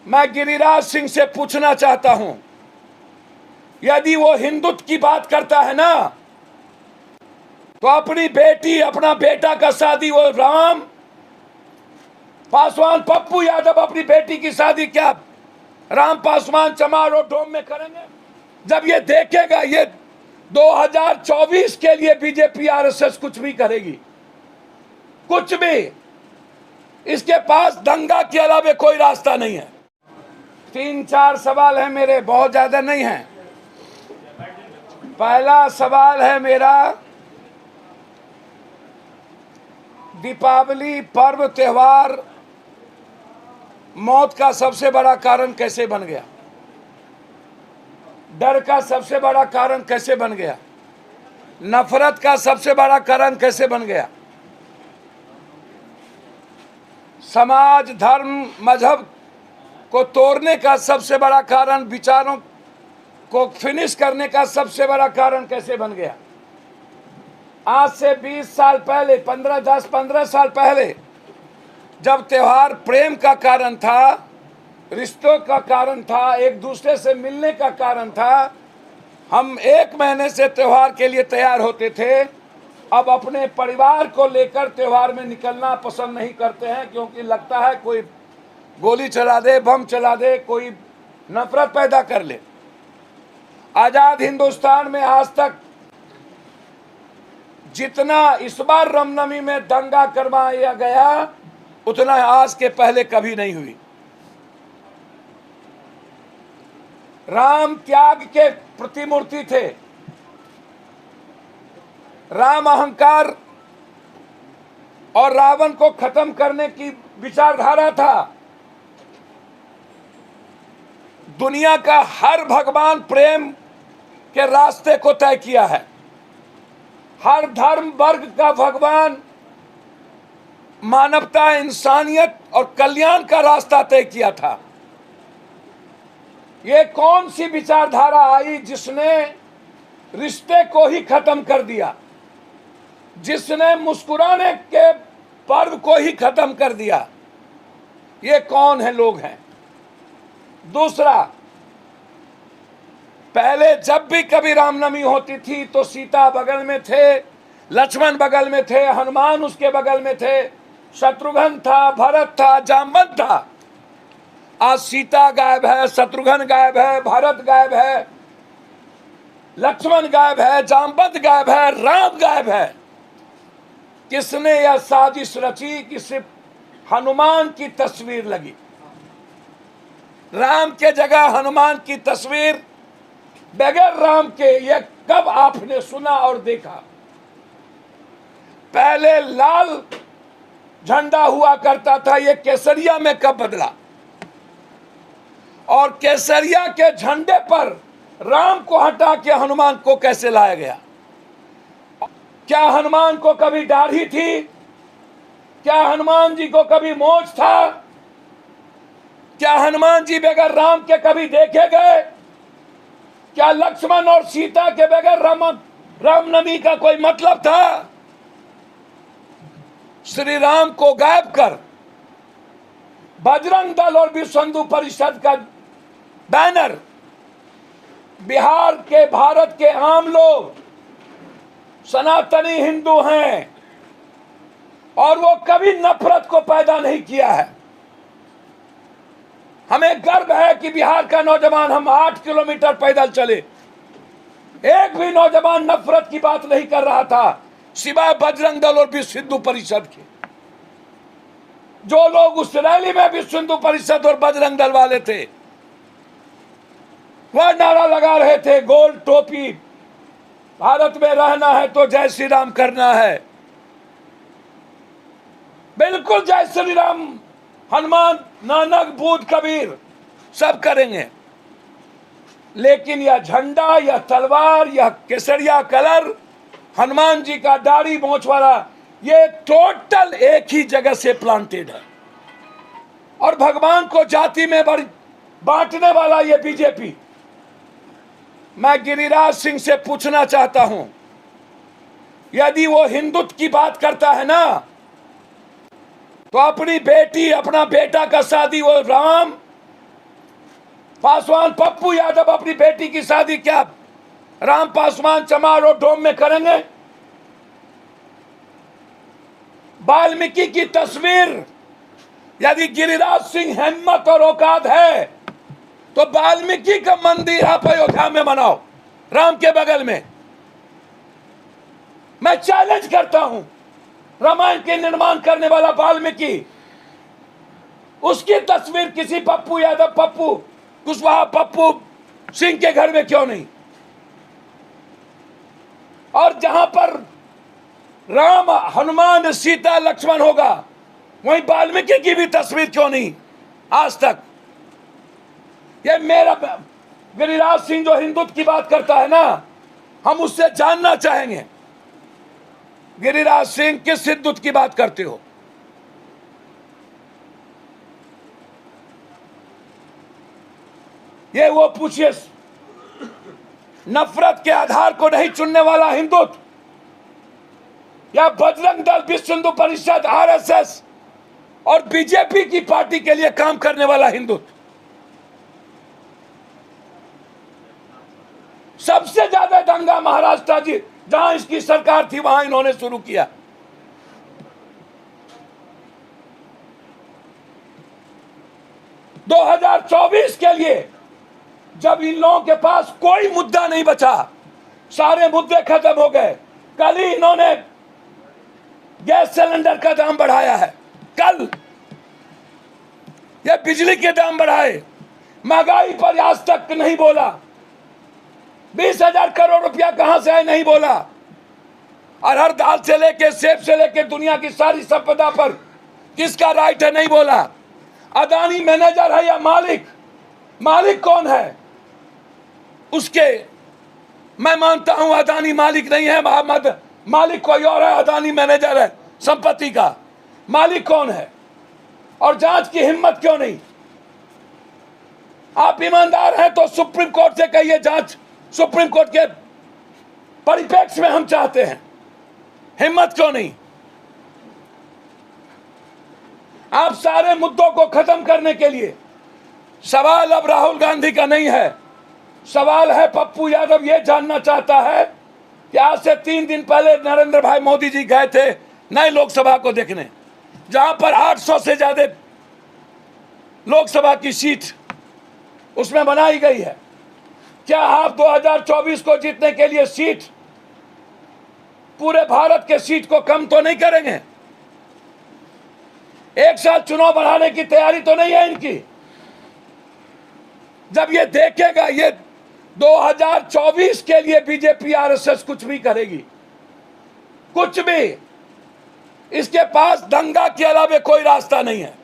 मैं गिरिराज सिंह से पूछना चाहता हूं, यदि वो हिंदुत्व की बात करता है ना, तो अपनी बेटी अपना बेटा का शादी वो राम पासवान पप्पू यादव अपनी बेटी की शादी क्या राम पासवान चमार और डोम में करेंगे? जब ये देखेगा, ये 2024 के लिए बीजेपी आरएसएस कुछ भी करेगी, कुछ भी, इसके पास दंगा के अलावा कोई रास्ता नहीं है। 3-4 सवाल है मेरे, बहुत ज्यादा नहीं है। पहला सवाल है मेरा, दीपावली पर्व त्योहार मौत का सबसे बड़ा कारण कैसे बन गया? डर का सबसे बड़ा कारण कैसे बन गया? नफरत का सबसे बड़ा कारण कैसे बन गया? समाज, धर्म, मजहब को तोड़ने का सबसे बड़ा कारण, विचारों को फिनिश करने का सबसे बड़ा कारण कैसे बन गया? आज से 20 साल पहले, 15 साल पहले, जब त्योहार प्रेम का कारण था, रिश्तों का कारण था, एक दूसरे से मिलने का कारण था, हम 1 महीने से त्योहार के लिए तैयार होते थे। अब अपने परिवार को लेकर त्योहार में निकलना पसंद नहीं करते हैं, क्योंकि लगता है कोई गोली चला दे, बम चला दे, कोई नफरत पैदा कर ले। आजाद हिंदुस्तान में आज तक जितना इस बार रामनवमी में दंगा करवाया गया, उतना आज के पहले कभी नहीं हुई। राम त्याग के प्रतिमूर्ति थे, राम अहंकार और रावण को खत्म करने की विचारधारा था। दुनिया का हर भगवान प्रेम के रास्ते को तय किया है, हर धर्म वर्ग का भगवान मानवता, इंसानियत और कल्याण का रास्ता तय किया था। ये कौन सी विचारधारा आई जिसने रिश्ते को ही खत्म कर दिया, जिसने मुस्कुराने के पर्व को ही खत्म कर दिया? ये कौन है लोग हैं? दूसरा, पहले जब भी कभी रामनवमी होती थी तो सीता बगल में थे, लक्ष्मण बगल में थे, हनुमान उसके बगल में थे, शत्रुघ्न था, भरत था, जामवंत था। आज सीता गायब है, शत्रुघ्न गायब है, भरत गायब है, लक्ष्मण गायब है, जामवंत गायब है, राम गायब है। किसने यह साजिश रची कि सिर्फ हनुमान की तस्वीर लगी? राम के जगह हनुमान की तस्वीर बगैर राम के, यह कब आपने सुना और देखा? पहले लाल झंडा हुआ करता था, यह केसरिया में कब बदला? और केसरिया के झंडे पर राम को हटा के हनुमान को कैसे लाया गया? क्या हनुमान को कभी दाढ़ी थी? क्या हनुमान जी को कभी मोछ था? क्या हनुमान जी बगैर राम के कभी देखे गए? क्या लक्ष्मण और सीता के बगैर रामनवमी का कोई मतलब था? श्री राम को गायब कर बजरंग दल और विश्व हिंदू परिषद का बैनर, बिहार के, भारत के आम लोग सनातनी हिंदू हैं और वो कभी नफरत को पैदा नहीं किया है। हमें गर्व है कि बिहार का नौजवान, हम 8 किलोमीटर पैदल चले, एक भी नौजवान नफरत की बात नहीं कर रहा था, सिवाय बजरंग दल और विश्व हिंदू परिषद के। जो लोग उस रैली में विश्व हिंदू परिषद और बजरंग दल वाले थे, वह नारा लगा रहे थे, गोल टोपी, भारत में रहना है तो जय श्री राम करना है। बिल्कुल जय श्री राम, हनुमान, नानक, बुद्ध, कबीर सब करेंगे, लेकिन यह झंडा, यह तलवार, यह केसरिया कलर, हनुमान जी का दाढ़ी मोछ वाला, ये टोटल एक ही जगह से प्लांटेड है। और भगवान को जाति में बांटने वाला ये बीजेपी। मैं गिरिराज सिंह से पूछना चाहता हूं, यदि वो हिंदुत्व की बात करता है ना, तो अपनी बेटी अपना बेटा का शादी वो राम पासवान पप्पू यादव अपनी बेटी की शादी क्या राम पासवान चमार डोम में करेंगे? वाल्मीकि की तस्वीर, यदि गिरिराज सिंह हिम्मत और औकात है तो वाल्मीकि का मंदिर आप अयोध्या में बनाओ, राम के बगल में। मैं चैलेंज करता हूं, रामायण के निर्माण करने वाला वाल्मीकि, उसकी तस्वीर किसी पप्पू यादव, पप्पू कुशवाहा, पप्पू सिंह के घर में क्यों नहीं? और जहां पर राम, हनुमान, सीता, लक्ष्मण होगा, वहीं वाल्मीकि की भी तस्वीर क्यों नहीं आज तक? ये मेरा गिरिराज सिंह जो हिंदुत्व की बात करता है ना, हम उससे जानना चाहेंगे, गिरिराज सिंह किस हिंदुत्व की बात करते हो? ये वो पूछिए, नफरत के आधार को नहीं चुनने वाला हिंदुत्व, या बजरंग दल, विश्व हिंदू परिषद, आरएसएस और बीजेपी की पार्टी के लिए काम करने वाला हिंदुत्व। सबसे ज्यादा दंगा महाराष्ट्र जी, जहां इसकी सरकार थी, वहां इन्होंने शुरू किया। दो 2024 के लिए जब इन लोगों के पास कोई मुद्दा नहीं बचा, सारे मुद्दे खत्म हो गए, कल ही इन्होंने गैस सिलेंडर का दाम बढ़ाया है, कल ये बिजली के दाम बढ़ाए, महंगाई पर आज तक नहीं बोला, 20,000 करोड़ रुपया कहां से है नहीं बोला, अरहर दाल से लेके, सेब से लेके, दुनिया की सारी संपदा पर किसका राइट है नहीं बोला। अदानी मैनेजर है या मालिक? मालिक कौन है उसके? मैं मानता हूं अदानी मालिक नहीं है, मालिक कोई और है, अदानी मैनेजर है संपत्ति का। मालिक कौन है? और जांच की हिम्मत क्यों नहीं? आप ईमानदार हैं तो सुप्रीम कोर्ट से कहिए, जांच सुप्रीम कोर्ट के परिप्रेक्ष्य में हम चाहते हैं, हिम्मत क्यों नहीं? आप सारे मुद्दों को खत्म करने के लिए, सवाल अब राहुल गांधी का नहीं है, सवाल है पप्पू यादव ये जानना चाहता है कि आज से 3 दिन पहले नरेंद्र भाई मोदी जी गए थे नई लोकसभा को देखने, जहां पर 800 से ज्यादा लोकसभा की सीट उसमें बनाई गई है। क्या आप 2024 को जीतने के लिए सीट, पूरे भारत के सीट को कम तो नहीं करेंगे? एक साल चुनाव बढ़ाने की तैयारी तो नहीं है इनकी? जब ये देखेगा, ये 2024 के लिए बीजेपी आरएसएस कुछ भी करेगी, कुछ भी, इसके पास दंगा के अलावा कोई रास्ता नहीं है।